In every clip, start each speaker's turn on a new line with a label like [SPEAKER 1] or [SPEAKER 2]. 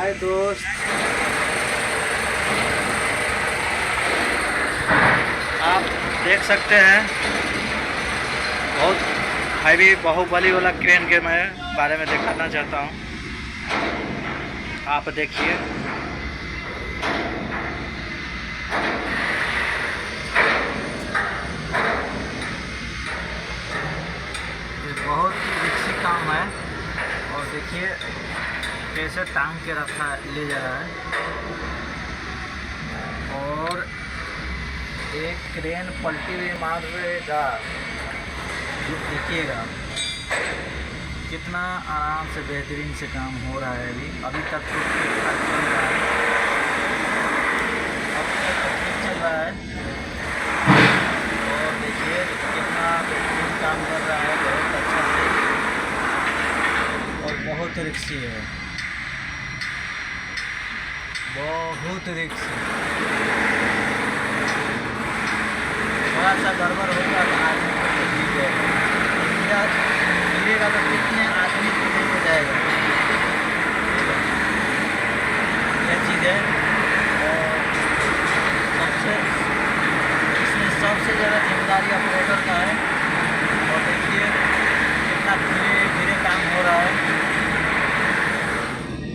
[SPEAKER 1] हाय दोस्त, आप देख सकते हैं बहुत हैवी बाहुबली वाला क्रेन के मैं बारे में दिखाना चाहता हूँ। आप देखिए, ये बहुत रिस्की काम है और देखिए कैसे टांग के रखा ले जा रहा है। और एक क्रेन पलटी भी मारेगा, देखिएगा कितना आराम से बेहतरीन से काम हो रहा है। अभी तक तो ठीक ठाक चल रहा है, अभी तक तो ठीक चल रहा है। और देखिए कितना बेहतरीन काम कर रहा है, बहुत अच्छा से और बहुत रिक्सी है, बहुत रिक्सी। थोड़ा सा गड़बड़ होगा तो आदमी को गिर जाएगा, गिरेगा तो कितने आदमी को लेके जाएगा। यह चीज़ है। और इसमें सबसे ज़्यादा जिम्मेदारी ऑपरेटर का है। और देखिए कितना धीरे धीरे काम हो रहा है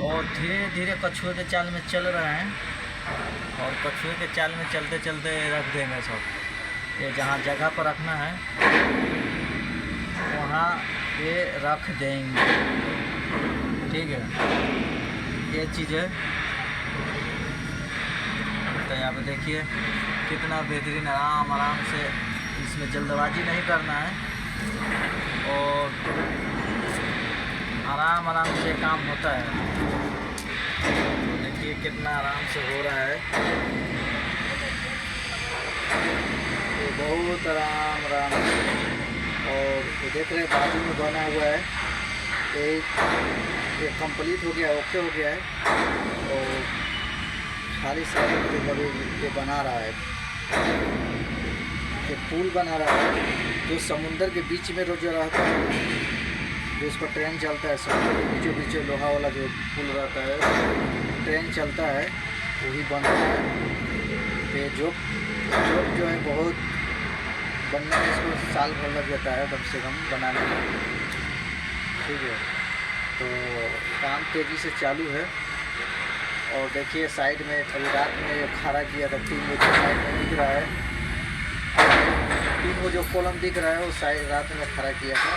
[SPEAKER 1] और धीरे धीरे कछुए के चाल में चल रहे हैं। और कछुए के चाल में चलते चलते रख देंगे सब। ये जहाँ जगह पर रखना है वहाँ ये रख देंगे, ठीक है। ये चीज़ है। तो यहाँ पे देखिए कितना बेहतरीन आराम आराम से, इसमें जल्दबाजी नहीं करना है और आराम आराम से काम होता है। तो देखिए कितना आराम से हो रहा है, ये बहुत आराम आराम से। और ये देख रहे हैं बाजू में बना हुआ है, एक कंप्लीट हो गया, ओके हो गया है। और खाली साइड में ये बना रहा है, ये पुल बना रहा है जो समुंदर के बीच में रोज रहता है, जो इस पर ट्रेन चलता है। समुद्र के बीचों बीच लोहा वाला जो पुल रहता है, ट्रेन चलता है, वही बन रहा है। ये जो है बहुत बनने में इसको साल भर लग जाता है कम से कम बनाने में, ठीक है। तो काम तेज़ी से चालू है। और देखिए साइड में अभी रात में खड़ा किया था 3 बजे, साइड में दिख रहा है 3 वो जो कॉलम दिख रहा है वो साइड रात में खड़ा किया था।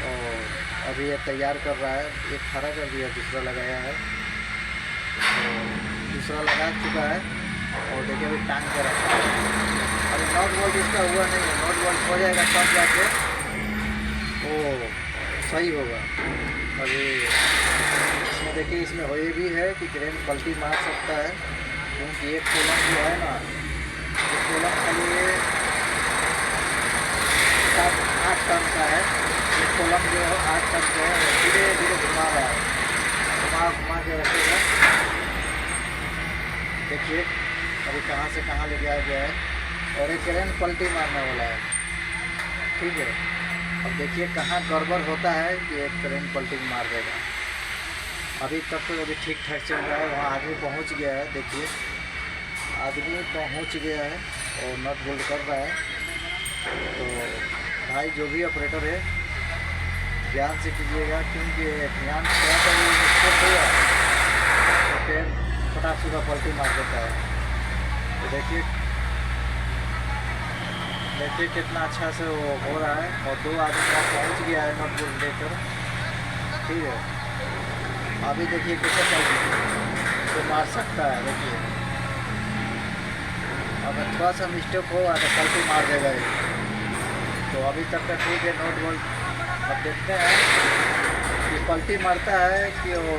[SPEAKER 1] और अभी ये तैयार कर रहा है, एक खड़ा कर दिया, दूसरा लगाया है, तो दूसरा लगा चुका है। और देखिए अभी टांग कर रखा है। अभी नॉट बोल्ट इसका हुआ नहीं है, नॉट बोल्ट हो जाएगा तब जाके वो सही होगा। अभी इसमें देखिए, इसमें हो ये भी है कि क्रेन पलटी मार सकता है, क्योंकि एक कॉलम जो है ना, एक कॉलम खाली 7-8 टन का है। एक कॉलम जो है 8 टन का है, धीरे धीरे घुमा रहा है, घुमा के रखेगा। देखिए अभी कहाँ से कहाँ ले जाया गया है। और एक क्रेन पलटी मारने वाला है, ठीक है। अब देखिए कहाँ गड़बड़ होता है कि एक क्रेन पलटी मार देगा। अभी तक तो अभी ठीक ठाक चल रहा है। वहाँ आदमी पहुँच गया है, देखिए आदमी पहुँच गया है और नट बोल्ट कर रहा है। तो भाई जो भी ऑपरेटर है ध्यान से कीजिएगा, क्योंकि ध्यान थोड़ा सा भी मिस्टेक हुआ तो फिर फटाक से पलटी मार देता है। तो देखिए कितना अच्छा से वो हो रहा है। और 2 आदमी वहाँ पहुँच गया है नट बोल्ट लेकर, ठीक है। अभी देखिए कैसे तो मार सकता है। देखिए अगर थोड़ा सा मिस्टेक होगा तो पलटी मार देगा ये। तो अभी तक का ठीक है नट बोल्ट। अब देखते हैं कि पलटी मारता है कि वो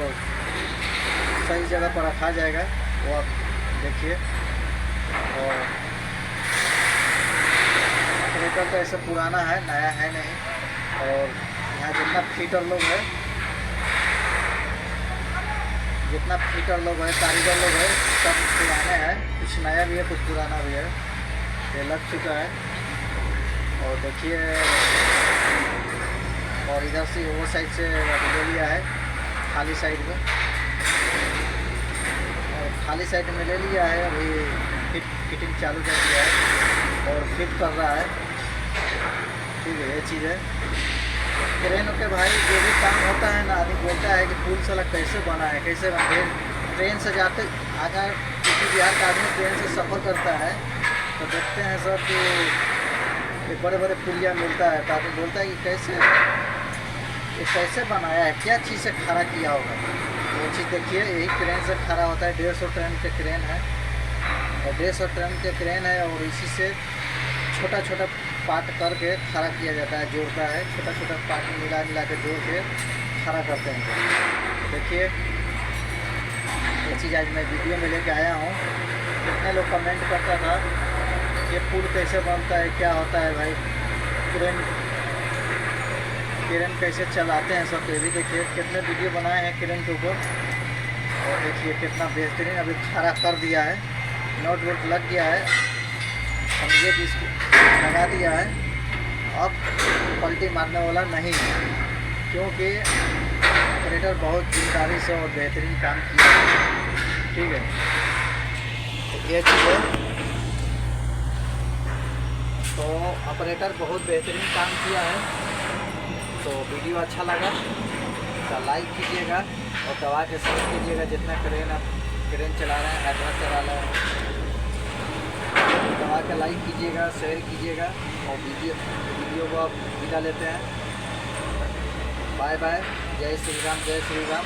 [SPEAKER 1] सही जगह पर रखा जाएगा, वो आप देखिए। और ऑपरेटर तो ऐसा पुराना है, नया है नहीं। और यहाँ जितना फिटर लोग है, कारीगर लोग है, सब पुराने हैं। कुछ नया भी है, कुछ पुराना भी है। ये लग चुका है। और देखिए और इधर से वो साइड से ले लिया है, खाली साइड में। और खाली साइड में ले लिया है, अभी फिटिंग चालू कर दिया है और फिट कर रहा है। ठीक है, ये चीज़ है क्रेन के भाई। जो भी काम होता है ना, आदमी बोलता है कि पुल साला कैसे बना है, कैसे बना है। ट्रेन से जाते अगर किसी बिहार का आदमी ट्रेन से सफ़र करता है तो देखते हैं सर कि बड़े बड़े पुलिया मिलता है, तो आदमी बोलता है कि कैसे ये कैसे बनाया है, क्या चीज़ से खड़ा किया होगा। वो चीज़ देखिए, यही क्रेन से खड़ा होता है। 150 टन के क्रेन है, और 150 टन के क्रेन है, और इसी से छोटा छोटा पार्ट करके खड़ा किया जाता है, जोड़ता है। छोटा छोटा पार्ट मिला के जोड़ के खड़ा करते हैं। देखिए, ये चीज़ आज मैं वीडियो में लेके आया हूँ। कितने लोग कमेंट करता था ये पुल कैसे बनता है, क्या होता है भाई, क्रेन कैसे चलाते हैं सब। ये भी देखिए, कितने वीडियो बनाए हैं क्रेन के ऊपर, और देखिए कितना बेहतरीन अभी खड़ा कर दिया है। नट बोल्ट लग गया है, समझिए कि इसको लगा दिया है। अब पलटी मारने वाला नहीं है, क्योंकि ऑपरेटर बहुत जिम्मेदारी से और बेहतरीन काम किया है। ठीक है, तो ये चीज़ है। तो ऑपरेटर बहुत बेहतरीन काम किया है। तो वीडियो अच्छा लगा तो लाइक कीजिएगा और दबा के शेयर कीजिएगा। जितना क्रेन चला रहे हैं, हाइड्रोलिक चला रहे हैं, दबा के लाइक कीजिएगा, शेयर कीजिएगा, और वीडियो को आप विदा लेते हैं। बाय बाय, जय श्री राम, जय श्री राम।